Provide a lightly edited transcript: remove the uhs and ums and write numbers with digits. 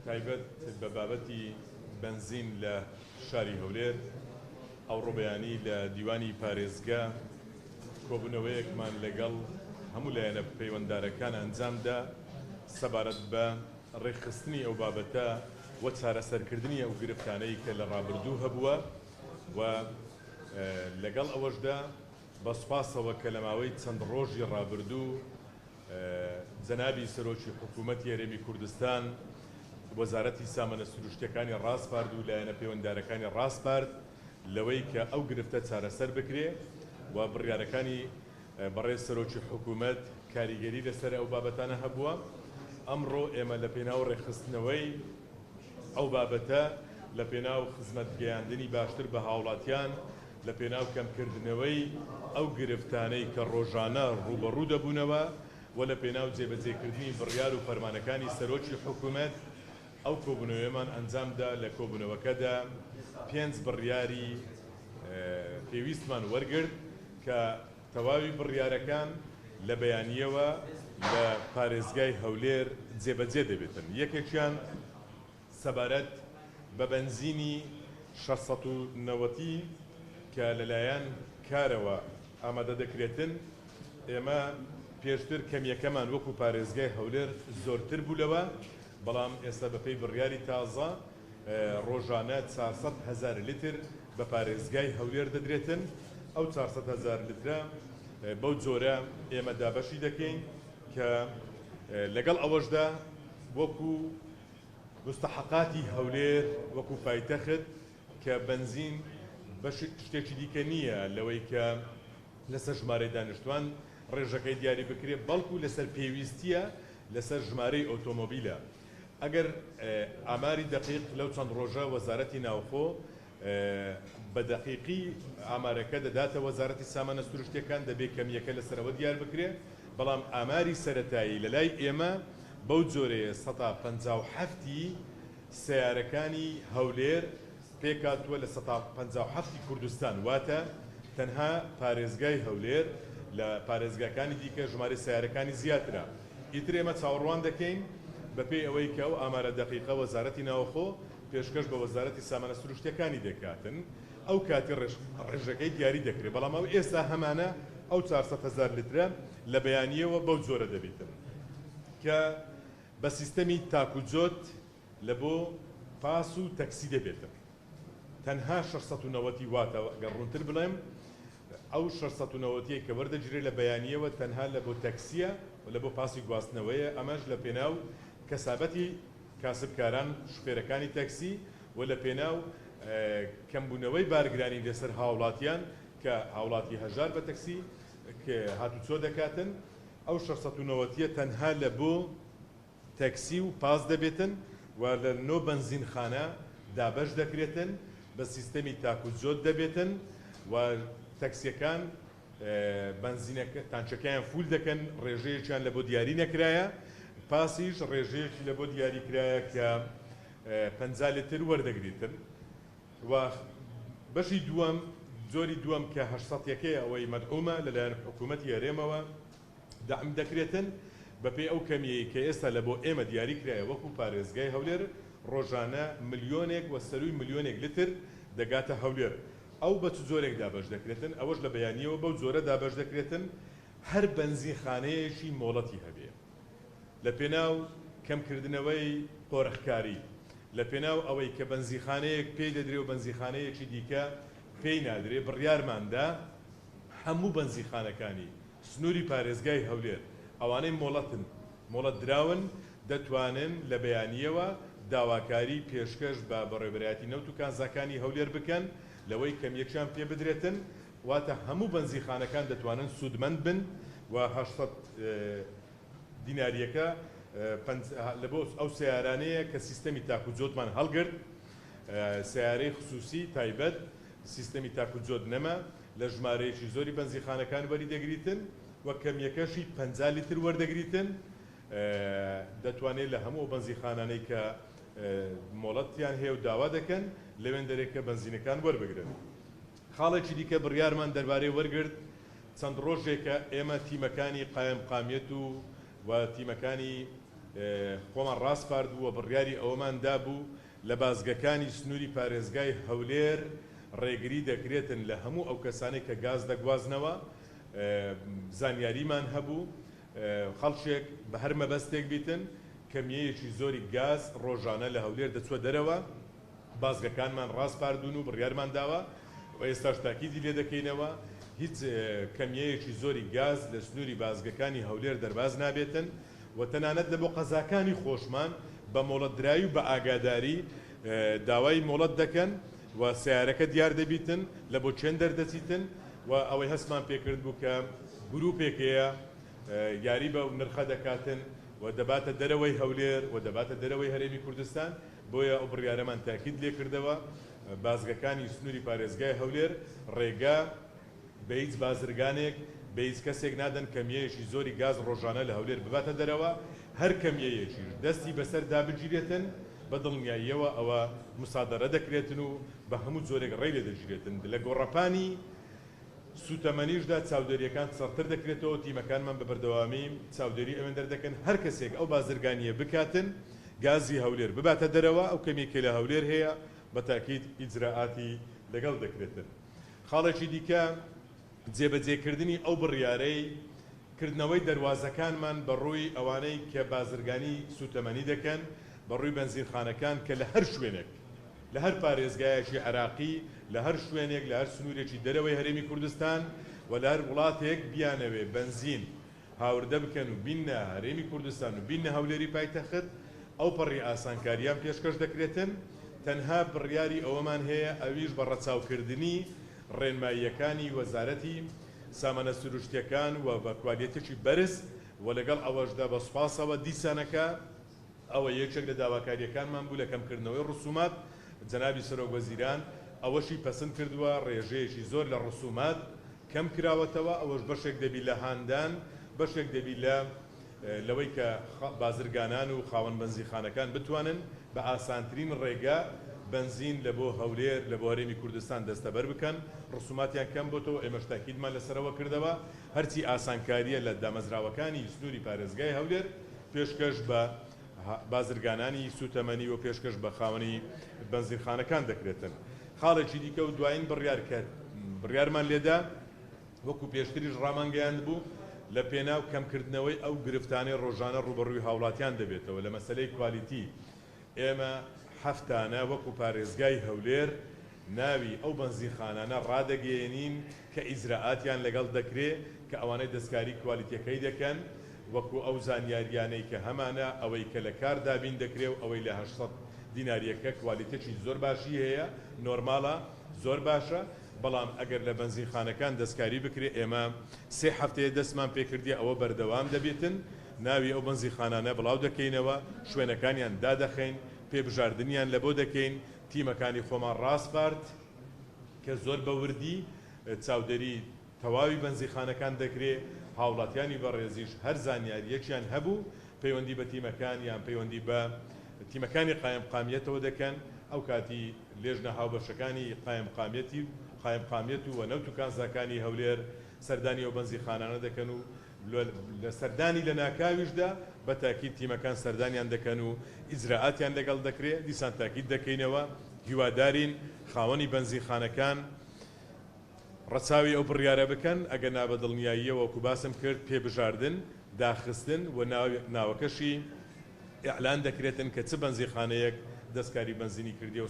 تایبەت بە بابەتی بنزین لە شاری هەولێر ئەو ڕۆبەیانی لە دیوانی پارێزگا کۆبوونەوەیەکمان لەگەڵ هەموو لایەنە پەیوەنددارەکان ئەنجامدا سەبارەت بە ڕێکخستنی ئەو بابەتە و چارەسەرکردنی ئەو گرفتانەی کە لە ڕابردوو هەبووە و لەگەڵ ئەوەشدا بە سوپاسەوە کە لە ماوەی چەند ڕۆژی ڕابردوو جەنابی سەرۆکی حکوومەتی هەرێمی کوردستان وەزارەتی سامانە سروشتیەکانی ڕاستپارد و لایەنە پەیوەنددارەکانی ڕاستپارد لەوەی کە ئەو گرفتە چارەسەر بکرێ و بڕیارەکانی بەڕێز سەرۆکی حکوومەت کاریگەری لەسەر ئەو بابەتانە هەبووە. ئەمڕۆ ئێمە لە پێناو ڕێکخستنەوەی ئەو بابەتە لە پێناو خزمەت گەیاندنی باشتر بە هاوڵاتیان لە پێناو کەمکردنەوەی ئەو گرفتانەی کە ڕۆژانە ڕوبەڕوو دەبوونەوە و لە پێناو جێبەجێکردنی بڕیار و فەرمانەکانی سەرۆکی حکوومەت ئەو کۆبوونەوەیەمان ئەنجامدا. لە کۆبوونەوەکەدا 5 بڕیاری پێویستمان وەرگرت کە تەواوی بڕیارەکان لە بەیانیەوە لە پارێزگای هەولێر جێبەجێ دەبێتن. یەکێکیان سەبارەت بە بەنزینی 690 کە لەلایەن کارەوە ئامادە دەکرێتن. ئێمە پێشتر کەمیەکەمان وەکو پارێزگای هەولێر زۆرتر بوولەوە، بەڵام ئێستا بەپێی بڕیاری تازە ڕۆژانە 400,000 لیتر بە پارێزگای هەولێر دەدرێتن. ئەو 400,000 لیترە بەو جۆرە ئێمە دابەشی دەکەین کە لەگەڵ ئەوەشدا وەکو مستحقاتی هەولێر وەکو پایتەخت کە بنزین بەش شتێکی دیکە نییە لەوەی کە لەسەر ژمارەی دانیشتوان ڕێژەکەی دیاری بکرێت، بەڵکو لەسەر پێویستیە لەسەر ژمارەی ئۆتۆمۆبیلە. ئەگەر ئاماری دقیق لەو چەند ڕۆژە وەزارەتی ناوخۆ بە دقیقی ئامارەکە دەداتە وەزارەتی سامانە سروشتیەکان دەبێت کەمیەکە لەسەرەوە دیار بکرێت، بەڵام ئاماری سەرەتایی لە لای ئێمە بەو جۆرەیە 157 سیارەکانی هەولێر پێکاتووە لە 157 کوردستان، واتە تەنها پارێزگای هەولێر لە پارێزگاکانی دیکە ژمارە سیارەکانی زیاترە. ئیتر ئێمە چاوەڕوان دەکەین بەپێی ئەوەی کە ئەو ئامارە دقیقە وەزارەتی ناوخۆ پێشکەش بە وەزارەتی سامانە سروشتیەکانی دەکاتن، ئەو کاتی ڕێژەکەی دیاری دەکرێت، بەڵام ئەو ئێستا هەمانە ئەو 400,000 لیترە لە بەیانیەوە بەو جۆرە دەبێتن کە بە سیستەمی تاکوجۆت لە بۆ پاس و تەکسی دەبێتن. تەنها 690 واتە ئەگەر ڕوونتر بڵێم، ئەو 690 کە وەردەگیرێت لە بەیانیەوە تەنها لە بۆ تەکسیە و لە بۆ پاسی گواستنەوەیە. ئەمەش لە پێناو کەسابەتی کاسبکاران شوفێرەکانی تەکسی و لە پێناو کەمبوونەوەی بارگرانی لەسەر هاوڵاتیان کە هاوڵاتی هەژار بە تەکسی کە هاتوچۆ دەکاتن. ئەو 690 تەنها لە بۆ تەکسی و پاس دەبێتن و لە نۆ بەنزینخانە دابەش دەکرێتن، بە سیستەمی تاکوجۆت دەبێتن و تەکسیەکان بەنزینەکە تانچەکەیان فول دەکەن، ڕێژەیەکیان لە بۆ دیاری نەکرایە، پاسیش ڕێژەیەکی لە بۆ دیاری کرایە کە 50 لیتر وەردەگریتن. و بەشی دووەم، جۆری دووەم کە 800 ئەوەی مەدعومە لەلایەن حکوومەتی هەرێمەوە دەعم دەکرێتن بەپێی ئەو کەمیەی کە ئێستا لە بۆ ئێمە دیاری کرایە وەکو پارێزگای هەولێر ڕۆژانە ملیۆنێک و سەروی ملیۆنێک لیتر دەگاتە هەولێر. ئەو بە چ جۆرێک دابەش دەکرێتن؟ ئەوەش لە بەیانیەوە بەو جۆرە دابەش دەکرێتن هەر بەنزینخانەیەکی مۆڵەتی هەبێ، لە پێناو کەمکردنەوەی قۆرەخکاری، لە پێناو ئەوەی کە بەنزینخانەیەک پێی دەدرێ و بەنزینخانەیەکی دیکە پێی نادرێ. بڕیارماندا هەموو بەنزینخانەکانی سنووری پارێزگای هەولێر ئەوانەی مۆڵەتن مۆڵەت دراون دەتوانن لە بەیانیەوە داواکاری پێشکەش بە بەڕێوەبەرایەتی نەوت و کانزاکانی هەولێر بکەن لەوەی کەمیەکیان پێ بدرێتن، واتە هەموو بەنزینخانەکان دەتوانن سوودمەند بن و 800 دیناریەکە لە بۆ ئەو سیارانەیە کە سیستەمی تاکوجۆتمان هەڵگرت، سیارەی خصوصی تایبەت سیستەمی تاکوجۆت نەما لە ژمارەیەکی زۆری بەنزینخانەکان وەری دەگریتن و کەمیەکەشی 50 لیتر وەردەگریتن. دەتوانێت لە هەموو بەنزینخانانەی کە مۆڵەتیان هەیە و داوا دەکەن لەوێن دەرێکە بەنزینەکان وەربگرن. خاڵێکی دیکە بڕیارمان دەربارەی وەرگرت چەند ڕۆژێکە ئێمە تیمەکانی قایم قامیەت و تیمەکانی خۆمان ڕاستپاردووە بڕیاری ئەوەمان دابوو لە بازگەکانی سنووری پارێزگای هەولێر ڕێگری دەکرێتن لە هەموو ئەو کەسانی کە گاز دەگوازنەوە زانیاریمان هەبوو خەڵکێک بە هەر مەبەستێک بیتن کەمیەیەکی زۆری گاز ڕۆژانە لە هەولێر دەچوە دەرەوە بازگەکانمان ڕاستپاردوون و بڕیارمان داوە و ئێستاش تاکیدی لێ دەکەینەوە هیچ کەمیەیەکی زۆری گاز لە سنووری بازگەکانی هەولێر دەرباز نابێتن و تەنانەت لە بۆ قەزاکانی خۆشمان بە مۆڵەتدراوی و بە ئاگاداری داوای مۆڵەت دەکەن و سیارەکە دیار دەبیتن لە بۆ چێن دەردەچیتن و ئەوەی هەستمان پێکرد بوو کە گروپێکەیە یاری بە نرخە دەکاتن و دەباتە دەرەوەی هەولێر و دەباتە دەرەوەی هەرێمی کوردستان بۆیە ئەو بڕیارەمان تاکید لێ کردەوە بازگەکانی سنووری پارێزگای هەولێر ڕێگا بە هیچ بازرگانێک بە هیچ کەسێک نادەن کەمیەیەکی زۆری گاز ڕۆژانە لە هەولێر بباتە دەرەوە هەر کەمیەیەکی دەستی بەسەر دابگیرێتن بە دڵنیاییەوە ئەوە مسادەرە دەکرێتن و بە هەموو جۆرێک ڕێی لێ دەژرێتن لە گۆڕەپانی سوتەمەنیشدا چاودێریەکان سەرتر دەکرێتەوە تیمەکانمان بە بەردەوامی چاودێری ئەوێن دەردەکەن هەر کەسێک ئەو بازرگانیە بکاتن گازی هەولێر بباتە دەرەوە ئەو کەمێکی لە هەولێر هەیە بە تاکید ئیجراعاتی لەگەڵ دەکرێتن خاڵێکی دیکە جێبەجێکردنی ئەو بڕیارەی کردنەوەی دەواازەکانمان بەڕووی ئەوانەی کە بازرگانی سوتەمەنی دەکەن بەڕووی بەنزینخانەکان کە لە هەر شوێنێک لە هەر پارێزگایەکی عراقی لە هەر شوێنێک لە هەر سنوورێکی دەرەوەی هەرێمی کوردستان و لە هەر وڵاتێک بیانەوێ بنزین هاوردە بکەن و بینە هەرێمی کوردستان و بینە هەولێری پایتەخت ئەو پەڕی ئاسانکاریان پێشکەش دەکرێتن تەنها بڕیاری ئەوەمان هەیە ئەویش بە ڕەچاوکردنی ڕێنماییەکانی وەزارەتی سامانە سروشتیەکان و بە کوالیتێکی بەرز و لەگەڵ ئەوەشدا بە سوپاسەوە دیسانەکە ئەوە یەکێک لە داواکاریەکانمان بوو لە کەمکردنەوەی ڕسومات جەنابی سەرۆک وەزیران ئەوەشی پەسەند کردووە ڕێژەیەکی زۆر لە ڕسومات کەم کراوەتەوە ئەوەش بەشێک دەبی لە هاندان بەشێک دەبی لەوەی کە بازرگانان و خاوەن بەنزینخانەکان بتوانن بە ئاسانترین ڕێگە بنزین لە بۆ هەولێر لە بۆ هەرێمی کوردستان دەستەبەر بکەن ڕسوماتیان کەم بۆتەوە ئێمەش تاکیدمان لەسەرەوە کردەوە هەرچی ئاسانکاریە لە دامەزراوەکانی سنووری پارێزگای هەولێر پێشکەش بە بازرگانانی سوتەمەنی و پێشکەش بە خاوەنی بنزینخانەکان دەکرێتن خاڵێکی دیکە و دوایین بڕیارمان لێدا وەکو پێشتریش ڕامانگەیاند بوو لە پێناو کەمکردنەوەی ئەو گرفتانەی ڕۆژانە ڕوبەڕووی هاوڵاتیان دەبێتەوە لە مەسەلەی کوالیتی ئێمە هەفتانە وەکو پارێزگای هەولێر ناوی ئەو بنزینخانانە ڕادەگەیەنین کە ئیجراعاتیان لەگەڵ دەکرێت کە ئەوانەی دەستکاری کوالیتیەکەی دەکەن وەکو ئەو زانیاریانەی کە هەمانە ئەوەی کە لە کار دابین دەکرێت و ئەوەی لە 800 دیناریەکە کوالیتێکی زۆر باشی هەیە نۆرمالە زۆر باشە بەڵام ئەگەر لە بنزینخانەکان دەستکاری بکرێت ئێمە 3 هەفتەیە دەستمان پێکردی ئەوە بەردەوام دەبێتن ناوی ئەو بنزینخانانە بڵاو دەکەینەوە شوێنەکانیان دادەخەین پێبژاردنیان لە بۆ دەکەین تیمەکانی خۆمان ڕاستپارد کە زۆر بەوردی چاودێری تەواوی بنزینخانەکان دەکرێت هاوڵاتیانی بەڕێزیش هەر زانیاریەکیان هەبوو پەیوەندی بە تیمەکان یان پەیوەندی بە تیمەکانی قایمقامیەتەوە دەکەن ئەو کاتی لێژنە هاوبەشەکانی قایمقامیەت و نەوت و کانزاکانی هەولێر سەردانی ئەو بنزینخانانە دەکەن و لە سەردانی لە ناکاویشدا بە تاکید تیمەکان سەردانیان دەکەن و ئیجراعاتیان لەگەڵ دەکرێت دیسان تاکید دەکەینەوە هیوادارین خاوەنی بنزینخانەکان ڕەچاوی ئەو بڕیارە بکەن ئەگەر نابەدڵنیاییەوە وەکو باسم کرد پێبژاردن داخستن و ناوەکەشی ئیعلان دەکرێتن کە چ بنزینخانەیەک دەستکاری بنزینی کردی